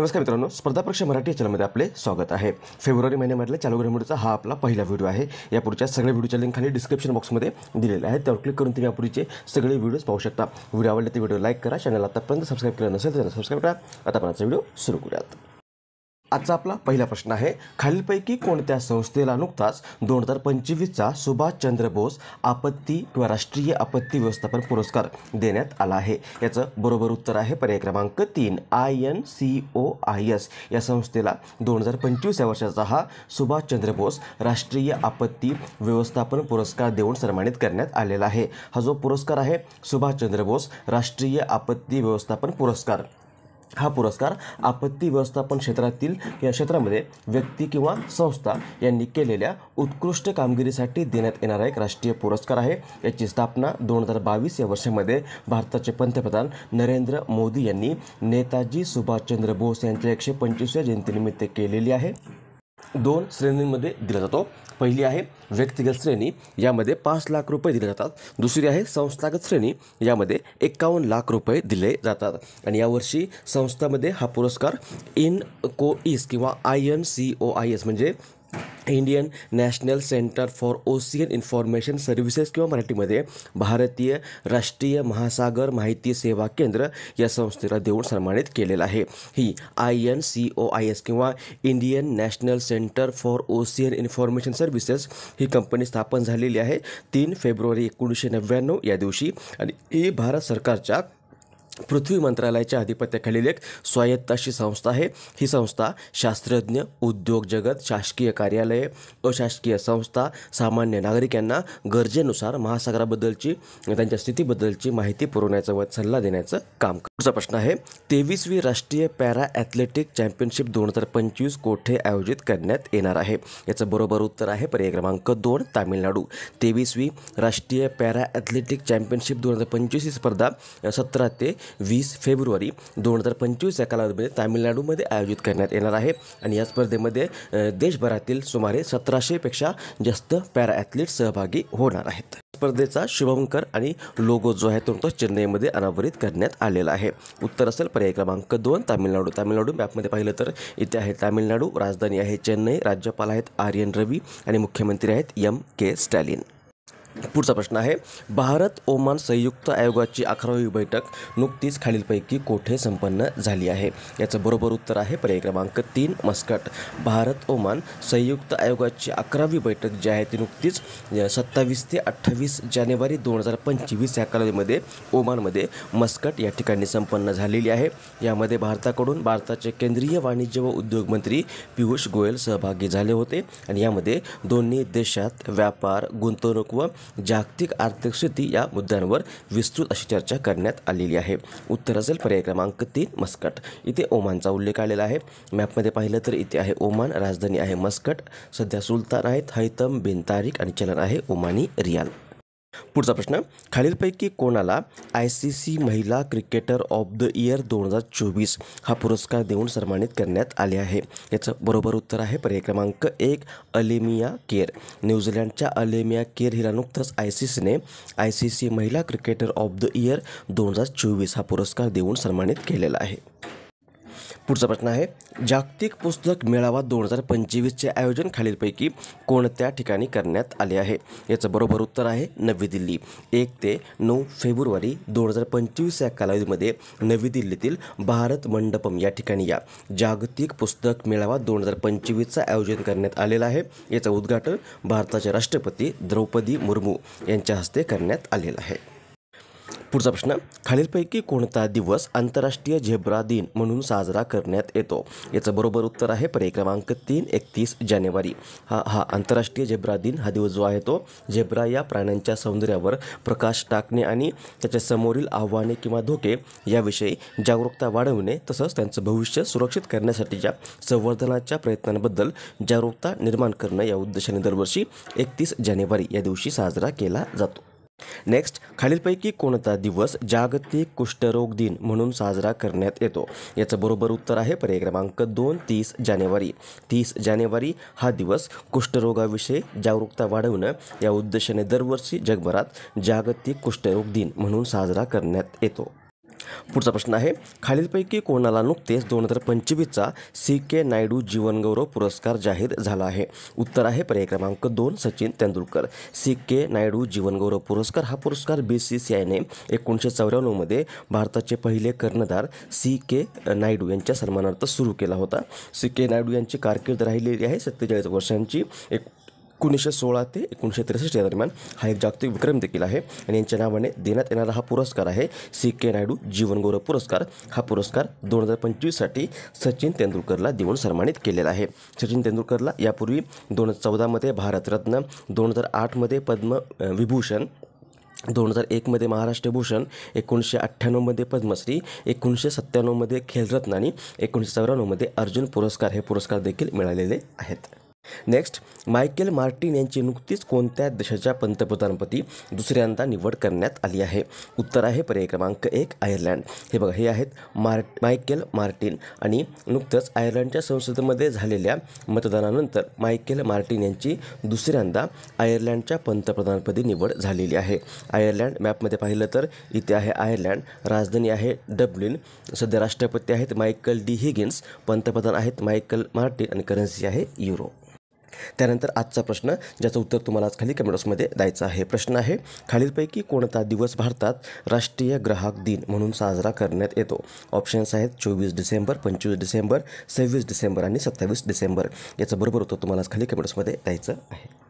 नमस्कार मित्रांनो, स्पर्धा परीक्षा मराठी चॅनलमध्ये आपले स्वागत आहे। फेब्रुवारी महिन्यामधल्या चालू घडामोडीचा हा आपला पहिला व्हिडिओ आहे। यापूर्वीच्या सगळ्या व्हिडिओच्या लिंक खाली डिस्क्रिप्शन बॉक्समध्ये दिलेले आहे, त्यावर क्लिक करून तुम्ही यापूर्वीचे सगळे व्हिडिओज पाहू शकता। व्हिडिओ आवडले तर व्हिडिओ लाईक करा, चॅनल आतापर्यंत सबस्क्राईब केलं नसेल तर सबस्क्राईब करा। आता आपण आजचा व्हिडिओ सुरू करूयात। आजचा आपला पहिला प्रश्न आहे, खालीलपैकी कोणत्या संस्थेला नुकताच 2025चा सुभाषचंद्र बोस आपत्ती किंवा राष्ट्रीय आपत्ती व्यवस्थापन पुरस्कार देण्यात आला आहे? याचं बरोबर उत्तर आहे पर्याय क्रमांक 3 INCOIS या संस्थेला 2025 या वर्षाचा हा सुभाषचंद्र बोस राष्ट्रीय आपत्ती व्यवस्थापन पुरस्कार देऊन सन्मानित करण्यात आलेला आहे। हा जो पुरस्कार आहे सुभाषचंद्र बोस राष्ट्रीय आपत्ती व्यवस्थापन पुरस्कार, हा पुरस्कार आपत्ती व्यवस्थापन क्षेत्रातील या क्षेत्रामध्ये व्यक्ती किंवा संस्था यांनी केलेल्या उत्कृष्ट कामगिरीसाठी देण्यात येणारा एक राष्ट्रीय पुरस्कार आहे। याची स्थापना 2022 या वर्षामध्ये भारताचे पंतप्रधान नरेंद्र मोदी यांनी नेताजी सुभाषचंद्र बोस यांच्या 125व्या जयंतीनिमित्त केलेली आहे। दोन श्रेणींमध्ये दिला जातो। पहिली आहे व्यक्तिगत श्रेणी, यामध्ये 5 लाख रुपये दिले जातात। दुसरी आहे संस्थागत श्रेणी, यामध्ये 51 लाख रुपये दिले जातात। आणि यावर्षी संस्थामध्ये हा पुरस्कार INCOIS किंवा INCOIS म्हणजे Indian national centre for ocean information services किंवा मराठीमध्ये भारतीय राष्ट्रीय महासागर माहिती सेवा केंद्र या संस्थेला देऊन सन्मानित केलेला आहे। ही INCOIS किंवा Indian national centre for ocean information services he company स्थापन झालेली आहे 3 फेब्रुवारी 1999 या दिवशी, आणि ही भारत सरकारच्या पृथ्वी मंत्रालयाच्या अधिपत्याखालील एक स्वायत्त अशी संस्था आहे। ही संस्था शास्त्रज्ञ, उद्योग जगत, शासकीय कार्यालये, अशासकीय संस्था, सामान्य नागरिक यांना गरजेनुसार महासागराबद्दलची त्यांच्या स्थितीबद्दलची माहिती पुरवण्याचं व सल्ला देण्याचं काम करते। पुढचा प्रश्न आहे, 23वी राष्ट्रीय पॅरा ॲथलेटिक चॅम्पियनशिप 2025 कोठे आयोजित करण्यात येणार आहे? याचं बरोबर उत्तर आहे पर्याय क्रमांक 2 तामिळनाडू। 23वी राष्ट्रीय पॅरा ॲथलेटिक चॅम्पियनशिप 2025 ही स्पर्धा 17 ते 20 फेब्रुवारी 2025 या कालावधीमध्ये तामिळनाडूमध्ये आयोजित करण्यात येणार आहे। आणि या स्पर्धेमध्ये देशभरातील सुमारे 1700पेक्षा जास्त पॅरा ॲथलीट्स सहभागी होणार आहेत। स्पर्धेचा शुभंकर आणि लोगो जो आहे तो चेन्नईमध्ये अनावरित करण्यात आलेला आहे। उत्तर असेल पर्याय क्रमांक 2 तामिळनाडू। तामिळनाडू मॅपमध्ये पाहिलं तर इथे आहे तामिळनाडू, राजधानी आहे चेन्नई, राज्यपाल आहेत RN रवी आणि मुख्यमंत्री आहेत MK स्टॅलिन। पुढचा प्रश्न आहे, भारत ओमान संयुक्त आयोगाची 11वी बैठक नुकतीच खालीलपैकी कोठे संपन्न झाली आहे? याचं बरोबर उत्तर आहे पर्याय क्रमांक 3 मस्कट। भारत ओमान संयुक्त आयोगाची 11वी बैठक जी आहे ती नुकतीच 27 ते 28 जानेवारी 2025 या कालावधीमध्ये ओमानमध्ये मस्कट या ठिकाणी संपन्न झालेली आहे। यामध्ये भारताकडून भारताचे केंद्रीय वाणिज्य व उद्योग मंत्री पियुष गोयल सहभागी झाले होते, आणि यामध्ये दोन्ही देशात व्यापार, गुंतवणूक व जागतिक आर्थिक स्थिती या मुद्द्यांवर विस्तृत अशी चर्चा करण्यात आलेली आहे। उत्तर असेल पर्याय क्रमांक 3 मस्कट। इथे ओमानचा उल्लेख आलेला आहे। मॅपमध्ये पाहिलं तर इथे आहे ओमान, राजधानी आहे मस्कट, सध्या सुलतान आहेत हैतम बिन तारिक आणि चलन आहे ओमानी रियाल। पुढचा प्रश्न, खालीलपैकी कोणाला ICC महिला क्रिकेटर ऑफ द इयर 2024 हा पुरस्कार देऊन सन्मानित करण्यात आले आहे? याचं बरोबर उत्तर आहे पर्याय क्रमांक 1 अलेमिया केर। न्यूझीलंडच्या अलेमिया केर हिला नुकतंच ICC महिला क्रिकेटर ऑफ द इयर 2024 हा पुरस्कार देऊन सन्मानित केलेला आहे। पुढचा प्रश्न आहे, जागतिक पुस्तक मेळावा 2025चे आयोजन खालीलपैकी कोणत्या ठिकाणी करण्यात आले आहे? याचं बरोबर उत्तर आहे नवी दिल्ली। 1 ते 9 फेब्रुवारी 2025 या कालावधीमध्ये नवी दिल्लीतील भारत मंडपम या ठिकाणी या जागतिक पुस्तक मेळावा 2025चं आयोजन करण्यात आलेलं आहे। याचं उद्घाटन भारताचे राष्ट्रपती द्रौपदी मुर्मू यांच्या हस्ते करण्यात आलेलं आहे। पुढचा प्रश्न, खालीलपैकी कोणता दिवस आंतरराष्ट्रीय झेब्रा दिन म्हणून साजरा करण्यात येतो? याचं बरोबर उत्तर आहे पर्याय क्रमांक 3 31 जानेवारी। हा आंतरराष्ट्रीय झेब्रा दिन हा दिवस जो आहे तो झेब्रा या प्राण्यांच्या सौंदर्यावर प्रकाश टाकणे आणि त्याच्या समोरील आव्हाने किंवा धोके याविषयी जागरूकता वाढवणे, तसंच त्यांचं भविष्य सुरक्षित करण्यासाठीच्या संवर्धनाच्या प्रयत्नांबद्दल जागरूकता निर्माण करणं या उद्देशाने दरवर्षी 31 जानेवारी या दिवशी साजरा केला जातो। नेक्स्ट, खालीलपैकी कोणता दिवस जागतिक कुष्ठरोग दिन म्हणून साजरा करण्यात येतो? याचं बरोबर उत्तर आहे पर्याय क्रमांक 2 30 जानेवारी। 30 जानेवारी हा दिवस कुष्ठरोगाविषयी जागरूकता वाढवणं या उद्देशाने दरवर्षी जगभरात जागतिक कुष्ठरोग दिन म्हणून साजरा करण्यात येतो। पुढचा प्रश्न आहे, खालीलपैकी कोणाला नुकतेच 2025चा CK नायडू जीवनगौरव पुरस्कार जाहीर झाला आहे? उत्तर आहे पर्याय क्रमांक 2 सचिन तेंडुलकर. CK नायडू जीवनगौरव पुरस्कार हा पुरस्कार BCCIने 1994मध्ये भारताचे पहिले कर्णधार CK नायडू यांच्या सन्मानार्थ सुरू केला होता. CK नायडू यांची कारकीर्द राहिलेली आहे 47 वर्षांची. 1916 ते 1963 या दरम्यान हा एक जागतिक विक्रम देखील आहे आणि यांच्या नावाने देण्यात येणारा हा पुरस्कार आहे CK नायडू जीवनगौरव पुरस्कार. हा पुरस्कार 2025साठी सचिन तेंडुलकरला देऊन सन्मानित केलेला आहे. सचिन तेंडुलकरला यापूर्वी 2014मध्ये भारतरत्न, 2008मध्ये पद्मविभूषण, 2001मध्ये महाराष्ट्र भूषण, 1998मध्ये पद्मश्री, 1997मध्ये खेलरत्न आणि 1994मध्ये अर्जुन पुरस्कार हे पुरस्कार देखील मिळालेले आहेत. नेक्स्ट, मायकेल मार्टिन यांची नुकतीच कोणत्या देशाच्या पंतप्रधानपदी दुसऱ्यांदा निवड करण्यात आली आहे? उत्तर आहे पर्याय क्रमांक 1 आयर्लंड. हे बघा, हे आहेत मायकेल मार्टिन आणि नुकतंच आयर्लंडच्या संसदेमध्ये झालेल्या मतदानानंतर मायकेल मार्टिन यांची दुसऱ्यांदा आयर्लंडच्या पंतप्रधानपदी निवड झालेली आहे. आयर्लंड मॅपमध्ये पाहिलं तर इथे आहे आयर्लंड, राजधानी आहे डब्लिन, सध्या राष्ट्रपती आहेत मायकल डी हिगिन्स, पंतप्रधान आहेत मायकेल मार्टिन आणि करन्सी आहे युरो. त्यानंतर आजचा प्रश्न, ज्याचं उत्तर तुम्हाला आज खाली कमेंट बॉक्समध्ये द्यायचं आहे. प्रश्न आहे, खालीलपैकी कोणता दिवस भारतात राष्ट्रीय ग्राहक दिन म्हणून साजरा करण्यात येतो? ऑप्शन्स आहेत 24 डिसेंबर, 25 डिसेंबर, 26 डिसेंबर आणि 27 डिसेंबर. याचं बरोबर उत्तर तुम्हाला आज खाली कमेंट बॉक्समध्ये द्यायचं आहे.